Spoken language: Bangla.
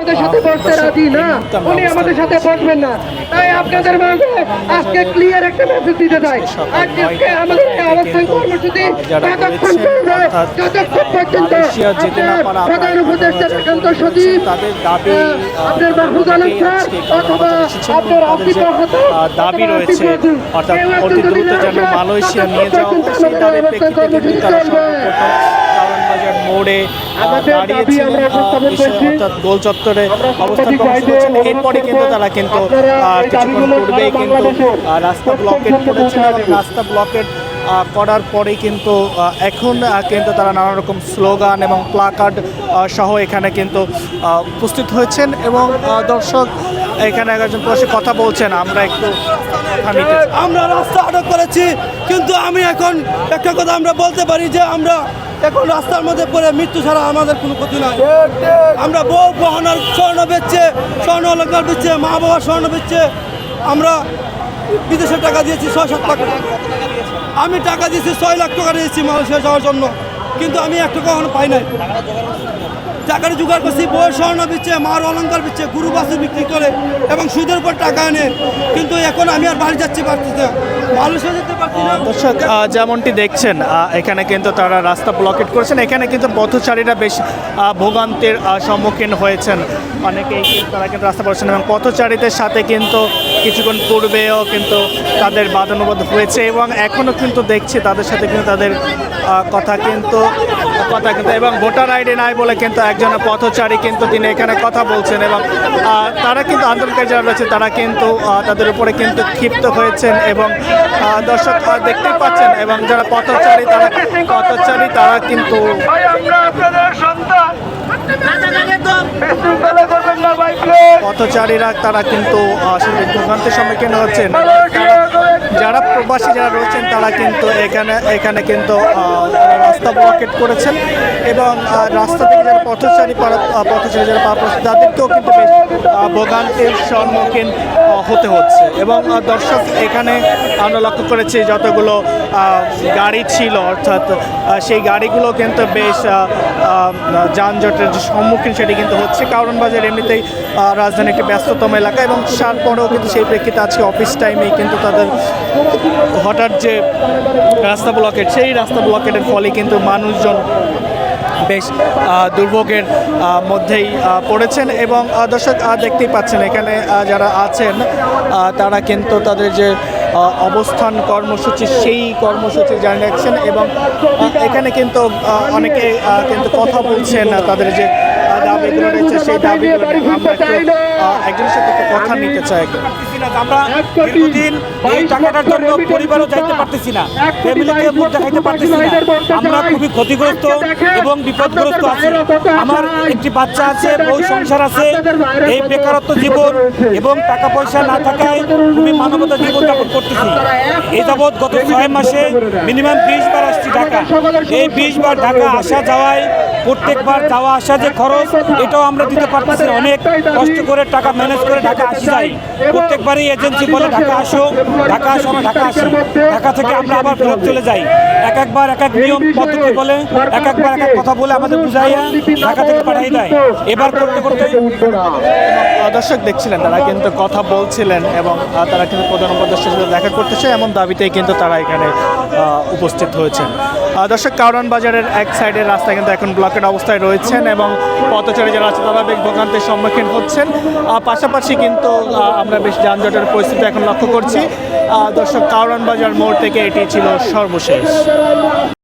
আমাদের সাথে বসতে রাজি না, উনি আমাদের সাথে বসবেন না। তাই আপনাদের মাঝে আজকে ক্লিয়ার একটা মেসেজ দিতে চাই। আজকে আমাদের এই অবস্থান কর্মসূচি ততক্ষণ চলবে যতক্ষণ পর্যন্ত প্রধান উপদেষ্টা একান্ত সচিব আপনার মাহফুজ আলম স্যার অথবা আপনার আসিফ দাবি রয়েছে, অর্থাৎ অতি দ্রুত যেন মালয়েশিয়া নিয়ে যাওয়া হয়, সেই দাবির প্রেক্ষিতে কিন্তু তারা সর্বপ্রথম কারওয়ান মোড়ে দাঁড়িয়েছিলেন, অর্থাৎ গোল চত্বরে অবস্থান কর্মসূচি করেছেন। এরপরে কিন্তু তারা কিন্তু কিছুক্ষণ পূর্বেই কিন্তু রাস্তা ব্লকেট করেছেন এবং রাস্তা ব্লকেট করার পরেই কিন্তু এখন কিন্তু তারা নানা রকম স্লোগান এবং প্লাকার্ড সহ এখানে কিন্তু উপস্থিত হয়েছেন এবং দর্শক এখানে একজন প্রবাসী কথা বলছেন। আমরা একটু আমরা রাস্তা আটক করেছি, কিন্তু আমি এখন একটা কথা আমরা বলতে পারি যে আমরা এখন রাস্তার মধ্যে পড়ে মৃত্যু ছাড়া আমাদের কোনো ক্ষতি নাই। আমরা বউ গহনার স্বর্ণ বেচছে, স্বর্ণ অলঙ্কার বেচছে, মা বাবার স্বর্ণ বেচছে। আমরা বিদেশে টাকা দিয়েছি ৬-৭ লাখ টাকা। আমি টাকা দিয়েছি ৬ লাখ টাকা দিয়েছি মালয়েশিয়া যাওয়ার জন্য, কিন্তু আমি একটা কখনো পাই নাই। টাকাটা জোগাড় করছি, বউয়ের স্বর্ণ বিচ্ছে, মার অলঙ্কার বিচ্ছে, গরু বাছুর বিক্রি করে এবং সুদের উপর টাকা আনে, কিন্তু এখন আমি আর বাড়ি যাচ্ছি পারছি না, মালয়েশিয়া যেতে পারছি না। দর্শক যেমনটি দেখছেন এখানে কিন্তু তারা রাস্তা ব্লকেট করেছেন। এখানে কিন্তু পথচারীরা বেশ ভোগান্তির সম্মুখীন হয়েছেন, অনেকেই তারা কিন্তু রাস্তা পড়ছেন এবং পথচারীদের সাথে কিন্তু কিছুক্ষণ পূর্বেও কিন্তু তাদের বাদানুবাদ হয়েছে এবং এখনও কিন্তু দেখছি তাদের সাথে কিন্তু তাদের কথা কিন্তু এবং ভোটার আইডি নাই বলে কিন্তু একজন পথচারী কিন্তু তিনি এখানে কথা বলছেন এবং তারা কিন্তু আন্দোলনকারী যারা রয়েছে তারা কিন্তু তাদের উপরে কিন্তু ক্ষিপ্ত হয়েছেন এবং দর্শক দেখতেই পাচ্ছেন এবং যারা পথচারী তারা কিন্তু পথচারীরা তারা কিন্তু আসলে ভোগান্তির সম্মুখীন হচ্ছেন। যারা প্রবাসী যারা রয়েছেন তারা কিন্তু এখানে কিন্তু রাস্তা ব্লকেট করেছেন এবং রাস্তা থেকে যারা পথচারী যারা তাদেরকেও কিন্তু বেশ ভোগান্তির সম্মুখীন হতে হচ্ছে এবং দর্শক এখানে আমরা লক্ষ্য করেছি যতগুলো গাড়ি ছিল, অর্থাৎ সেই গাড়িগুলো কিন্তু বেশ যানজটের যে সম্মুখীন সেটি কিন্তু হচ্ছে। কারওয়ান বাজার এমনিতেই রাজধানী একটি ব্যস্ততম এলাকা এবং তারপরেও কিন্তু সেই প্রেক্ষিতে আজকে অফিস টাইমেই কিন্তু তাদের হঠাৎ যে রাস্তা ব্লকেট, সেই রাস্তা ব্লকেটের ফলে কিন্তু মানুষজন বেশ দুর্ভোগের মধ্যেই পড়েছেন এবং দর্শক দেখতেই পাচ্ছেন এখানে যারা আছেন তারা কিন্তু তাদের যে অবস্থান কর্মসূচি সেই কর্মসূচি জানিয়েছেন এবং এখানে কিন্তু অনেকে কিন্তু কথা বলছেন তাদের যে দাবিগুলো রয়েছে সেই দাবিগুলো একজনের সাথে কথা নিতে চাই। আমরা দীর্ঘদিন এই টাকাটার জন্য পরিবারও যাইতে পারতেছি না, ফ্যামিলিকে মুখ দেখাইতে পারতেছি না, আমরা খুবই ক্ষতিগ্রস্ত এবং বিপদগ্রস্ত আছি। আমার একটি বাচ্চা আছে, বউ সংসার আছে, এই বেকারত্ব জীবন এবং টাকা পয়সা না থাকায় খুবই মানবতা জীবনযাপন করতেছি। এই যাবৎ গত 6 মাসে মিনিমাম 20 বার আসছি ঢাকা। এই 20 বার ঢাকা আসা যাওয়ায় প্রত্যেকবার যাওয়া আসা যে খরচ এটাও আমরা দিতে পারতেছি না। অনেক কষ্ট করে টাকা ম্যানেজ করে ঢাকা আসি যাই, প্রত্যেকবারই এজেন্সি বলে ঢাকা আসো, আমরা ঢাকা আসি, ঢাকা থেকে আমরা আবার ফেরত চলে যাই। একবার এক নিয়ম পদ্ধতি বলে, একবার এক কথা বলে আমাদের বুঝাইয়া ঢাকা থেকে পাঠাই দেয়। এবার করতে করতে দর্শক দেখছিলেন তারা কিন্তু কথা বলছিলেন এবং তারা কিন্তু প্রধান উপদেষ্টার সাথে দেখা করতেছে এমন দাবিতেই কিন্তু তারা এখানে উপস্থিত হয়েছেন। দর্শক কারওয়ান বাজারের এক সাইডের রাস্তা কিন্তু এখন ব্লকেট অবস্থায় রয়েছেন এবং পথচারী যারা আছে তারা বেশ ভোগান্তির সম্মুখীন হচ্ছেন। পাশাপাশি কিন্তু আমরা বেশ যানজটের পরিস্থিতি এখন লক্ষ্য করছি। দর্শক কারওয়ান বাজার মোড় থেকে এটি ছিল সর্বশেষ।